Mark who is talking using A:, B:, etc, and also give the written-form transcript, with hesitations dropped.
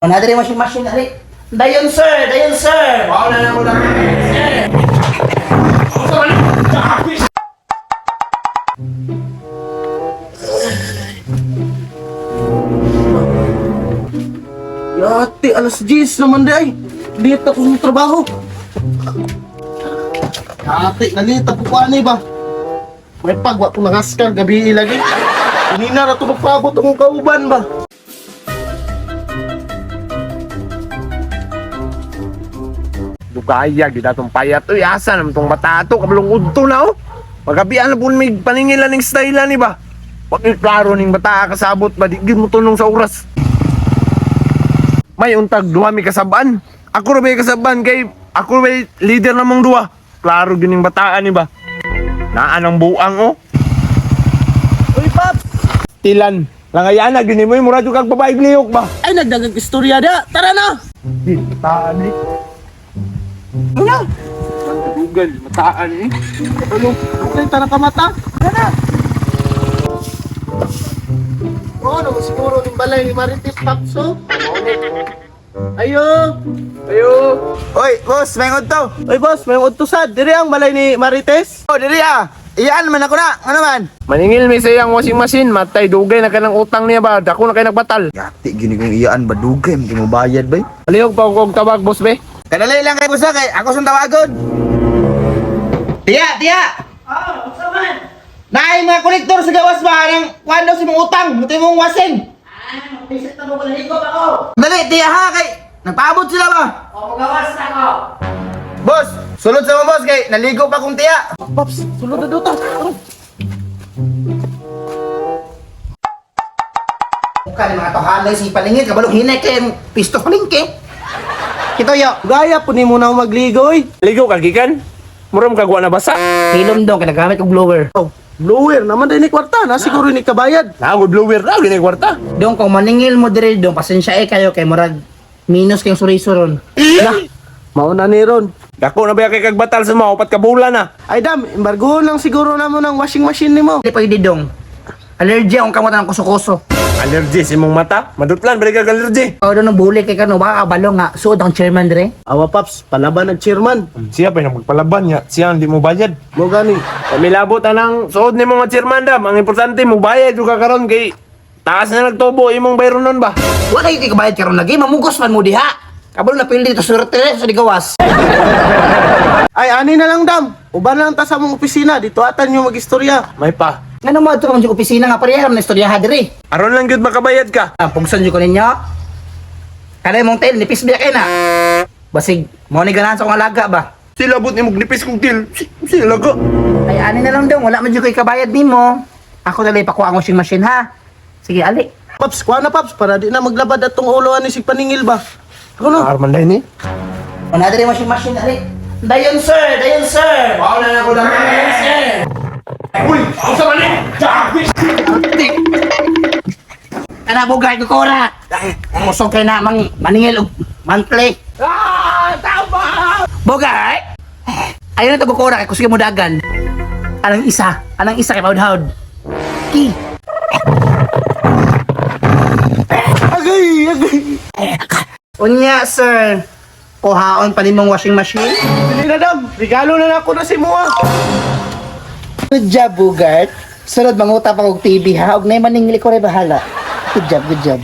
A: Another washing machine, ali. Dayon sir, dayon sir.
B: Wow na lang mo lang.
C: Yati, alas 10 naman di ay. Lita ko sa trabaho. Yati, nalita po ko ani ba? May pagwa ko nangaskar, gabi lagi. Kanina na ito magpabot akong kauban ba?
B: Dugaya, gid atong payat. Uy, asa naman tong bata to? Kabalong udto na oh. Pagabian na po may paningilan ng style ni ba? Pag klaro ning bata kasabot ba, di gid mo tunong sa oras. May untag duha mi kasabaan. Ako ra may kasabaan kay ako may leader namong duha. Klaro gyud ning bataan ni ba? Naan ang buang oh.
C: Uy, Paps!
B: Tilan. Langayan na gyud mo mura jud kag babae lihok ba?
C: Ay, nagdagang istorya da. Tara na!
B: Di, bataan ni.
C: Ano?
B: Google, mataan eh.
C: Ano? Okay, tara ka mata. Tara na! Oo, naman siguro ng balay ni Marites Papso. Ayo!
B: Ayo. Oy, boss, may to.
C: Uy, boss, may utusad. Diri ang balay ni Marites.
B: Oh, diri ah. Iyaan man ako na. Ano man? Maningil mi sa iyang washing machine. Matay, dugay na ka ng utang niya ba? Dako na kayo nagbatal.
D: Yati, gini kong iyaan ba dugay, hindi mo bayad ba?
B: Palihog pa ako tabag, boss be.
D: Kadali lang kay busa kay ako sa tawagon. Tiya!
A: Oh, saman.
D: Naay mga kolektor sa gawas ba nang kwando si mong utang, muti mong wasing.
A: Pisit na mo ba nahigop ako?
D: Dali, tiya ha kay nagpaabot sila ba?
A: O, magawas na ako.
D: Boss, sulod sa mga boss kay naligo pa kong tiya.
C: Paps, sulod na doon ta.
D: Mukha ni mga tohalay si paningit, kabalong hinay kay pisto palingke. Kito yo.
C: Gaya po ni muna magligoy.
B: Ligo ka, gikan. Muram kagwa na basa.
A: Hilom dong, kinagamit kong blower.
C: Oh, blower naman din ni kwarta na siguro ni kabayad.
B: Nago blower na, gini kwarta.
A: Dong, kung maningil mo dire dong, pasensya kayo kay murag minus kayong suriso ron.
C: Mauna ni ron.
B: Dako na ba kay kagbatal sa mga upat ka bulan na?
C: Ay dam, embargo lang siguro na mo ng washing machine ni mo.
A: Hindi pwede dong. Allergy akong kamot ng kuso-kuso.
B: Allergy sa imong mata. Madutlan, balik kag allergy.
A: O doon buli kay kano, baka kabalo nga. Suod ang chairman dire.
C: Awa Paps, palaban ng chairman.
B: Siya pa yung magpalaban niya. Siya hindi mo bayad.
C: Mo gani.
B: Milabot anang suod ni mga chairman dam. Ang importante mo bayad yung kakaroon kay taas na nagtubo imong bayron nun ba?
A: Wala yung kabayad karon lagi, mamugos man mo diha. Kabalo na pili dito surte sa digawas.
C: Ay, ani na lang dam. Uban lang ta sa mong opisina, dito atan yung mag-istorya.
B: May pa.
A: Ngano mo ito man yung opisina nga pareham na istoryaha dire.
B: Aron lang gyud makabayad ka.
A: Pugsan nyo ko ninyo. Kanay mong tail, nipis biya kayo na. Basig, mo ni ganahan sa kong alaga ba?
B: Sila bot ni nipis kong til. Sila ka.
A: Ay, ani na lang daw, wala man dyan ko'y kabayad ni mo. Ako talay pakuha ang washing machine ha. Sige, ali.
C: Paps, kuha na Paps, para di na maglabad atong ulo ni si paningil ba? Ako na.
B: Arman dai ni.
A: Another washing machine, ali. Dayon sir, dayon sir.
B: Wow na lang ko
A: Dayon sir.
B: Uy, ako sa mali. Jabis.
A: Kana bugay ko kora. Musog kay na mang maningil og monthly.
B: Tama.
A: Bugay. Ayun na to kora kay kusige mo dagan. Anang isa kay paudhaud. Ki.
C: Agay!
A: Unya sir. Kuhaon pa nimong washing machine.
C: Dili na dam, regalo na ako na si Mua.
A: Good job, Bugart. Sunod, manguta pa kong TV ha. Huwag na yung maningili ko rin bahala. Good job, good job.